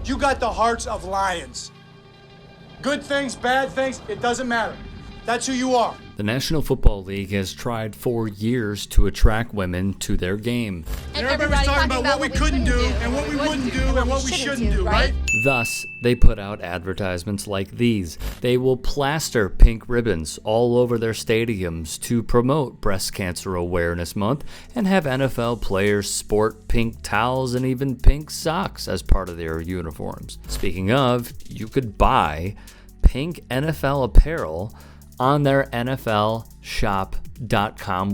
You got the hearts of lions. Good things, bad things, it doesn't matter. That's who you are. The National Football League has tried for years to attract women to their game. And everybody's talking about what we couldn't do and what we wouldn't do and what we shouldn't do, right? Thus, they put out advertisements like these. They will plaster pink ribbons all over their stadiums to promote Breast Cancer Awareness Month and have NFL players sport pink towels and even pink socks as part of their uniforms. Speaking of, you could buy pink NFL apparel on their NFLshop.com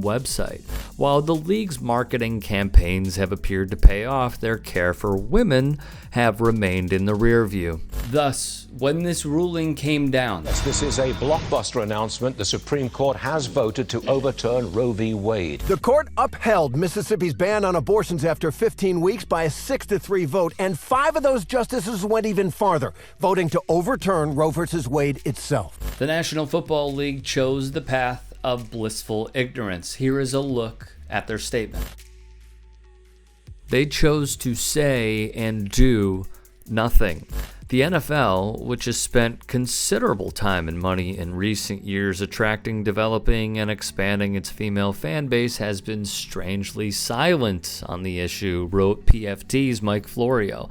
website. While the league's marketing campaigns have appeared to pay off, their care for women have remained in the rear view. Thus, when this ruling came down... This is a blockbuster announcement. The Supreme Court has voted to overturn Roe v. Wade. The court upheld Mississippi's ban on abortions after 15 weeks by a 6-3 vote, and 5 of those justices went even farther, voting to overturn Roe v. Wade itself. The National Football League chose the path of blissful ignorance. Here is a look at their statement. They chose to say and do nothing. The NFL, which has spent considerable time and money in recent years attracting, developing, and expanding its female fan base, has been strangely silent on the issue, wrote PFT's Mike Florio.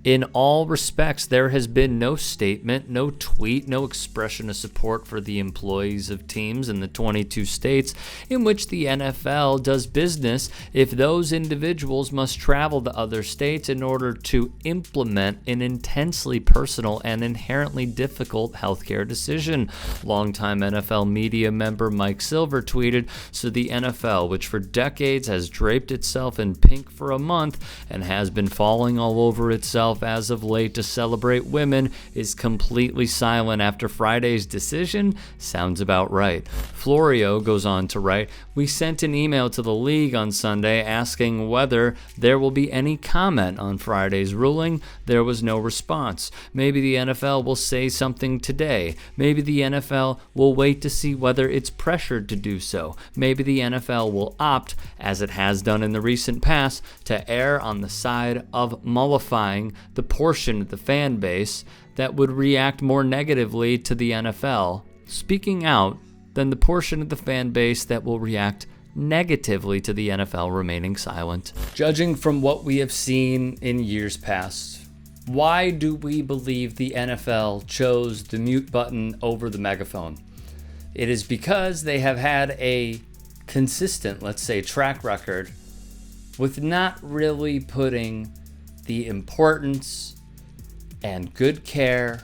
In all respects, there has been no statement, no tweet, no expression of support for the employees of teams in the 22 states in which the NFL does business if those individuals must travel to other states in order to implement an intensely personal and inherently difficult healthcare decision. Longtime NFL media member Mike Silver tweeted, "So the NFL, which for decades has draped itself in pink for a month and has been falling all over itself as of late to celebrate women, is completely silent after Friday's decision? Sounds about right." Florio goes on to write, "We sent an email to the league on Sunday asking whether there will be any comment on Friday's ruling. There was no response. Maybe the NFL will say something today. Maybe the NFL will wait to see whether it's pressured to do so. Maybe the NFL will opt, as it has done in the recent past, to err on the side of mollifying the portion of the fan base that would react more negatively to the NFL speaking out than the portion of the fan base that will react negatively to the NFL remaining silent." Judging from what we have seen in years past, why do we believe the NFL chose the mute button over the megaphone? It is because they have had a consistent, let's say, track record with not really putting the importance and good care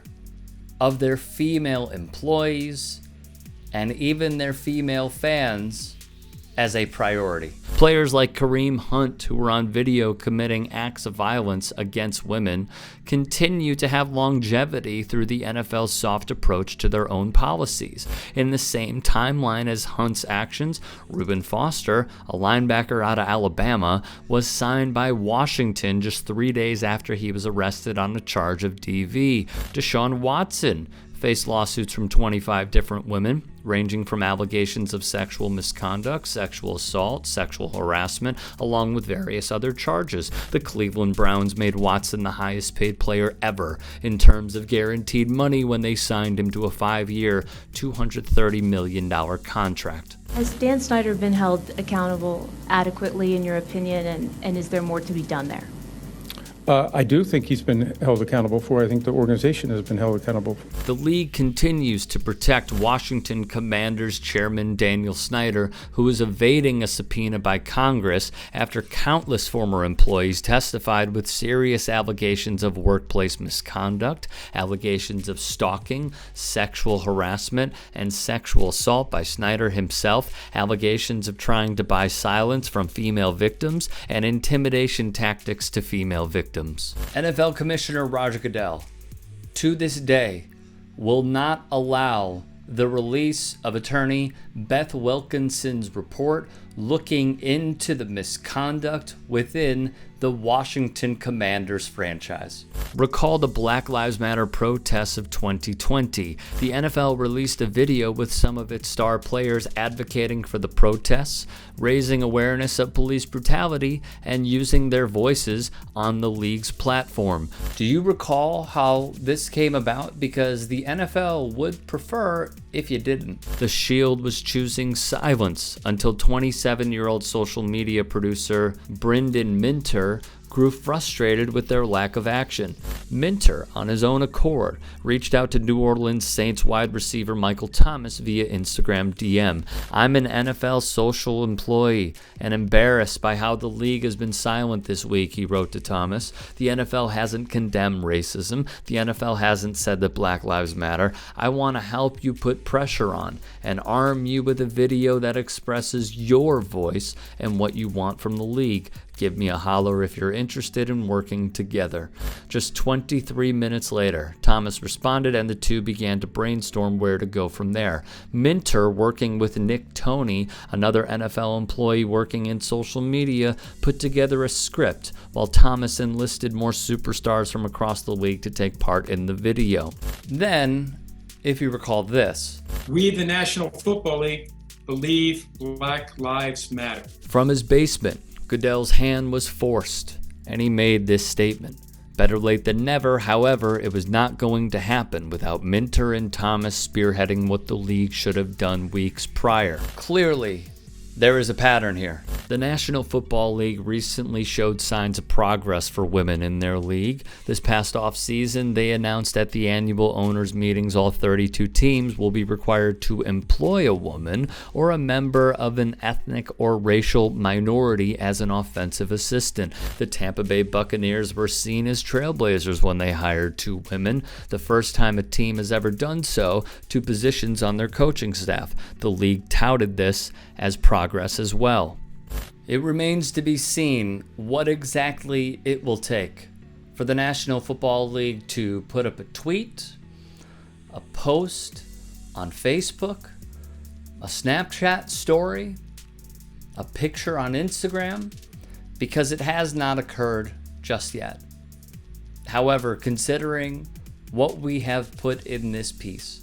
of their female employees and even their female fans as a priority. Players like Kareem Hunt, who were on video committing acts of violence against women, continue to have longevity through the NFL's soft approach to their own policies. In the same timeline as Hunt's actions, Reuben Foster, a linebacker out of Alabama, was signed by Washington just 3 days after he was arrested on a charge of DV. Deshaun Watson faced lawsuits from 25 different women, ranging from allegations of sexual misconduct, sexual assault, sexual harassment, along with various other charges. The Cleveland Browns made Watson the highest paid player ever in terms of guaranteed money when they signed him to a 5-year, $230 million contract. Has Dan Snyder been held accountable adequately, in your opinion, and is there more to be done there? I do think he's been held accountable for. I think the organization has been held accountable. The league continues to protect Washington Commanders chairman Daniel Snyder, who is evading a subpoena by Congress after countless former employees testified with serious allegations of workplace misconduct, allegations of stalking, sexual harassment, and sexual assault by Snyder himself, allegations of trying to buy silence from female victims, and intimidation tactics to female victims. NFL Commissioner Roger Goodell, to this day, will not allow the release of attorney Beth Wilkinson's report looking into the misconduct within the Washington Commanders franchise. Recall the Black Lives Matter protests of 2020. The NFL released a video with some of its star players advocating for the protests, raising awareness of police brutality, and using their voices on the league's platform. Do you recall how this came about? Because the NFL would prefer if you didn't. The Shield was choosing silence until 27-year-old social media producer Brendan Minter grew frustrated with their lack of action. Minter, on his own accord, reached out to New Orleans Saints wide receiver Michael Thomas via Instagram DM. "I'm an NFL social employee and embarrassed by how the league has been silent this week," he wrote to Thomas. "The NFL hasn't condemned racism. The NFL hasn't said that Black Lives Matter. I want to help you put pressure on and arm you with a video that expresses your voice and what you want from the league. Give me a holler if you're interested in working together." Just 23 minutes later, Thomas responded and the two began to brainstorm where to go from there. Minter, working with Nick Toney, another NFL employee working in social media, put together a script, while Thomas enlisted more superstars from across the league to take part in the video. Then, if you recall this, "We, the National Football League, believe Black Lives Matter." From his basement, Goodell's hand was forced, and he made this statement. Better late than never, however, it was not going to happen without Minter and Thomas spearheading what the league should have done weeks prior. Clearly, there is a pattern here. The National Football League recently showed signs of progress for women in their league. This past offseason, they announced at the annual owners' meetings all 32 teams will be required to employ a woman or a member of an ethnic or racial minority as an offensive assistant. The Tampa Bay Buccaneers were seen as trailblazers when they hired 2 women, the first time a team has ever done so, to positions on their coaching staff. The league touted this as progress as well. It remains to be seen what exactly it will take for the National Football League to put up a tweet, a post on Facebook, a Snapchat story, a picture on Instagram, because it has not occurred just yet. However, considering what we have put in this piece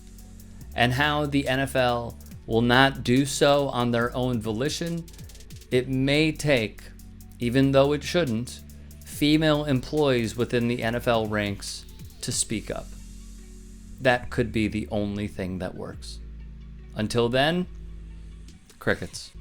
and how the NFL will not do so on their own volition, it may take, even though it shouldn't, female employees within the NFL ranks to speak up. That could be the only thing that works. Until then, crickets.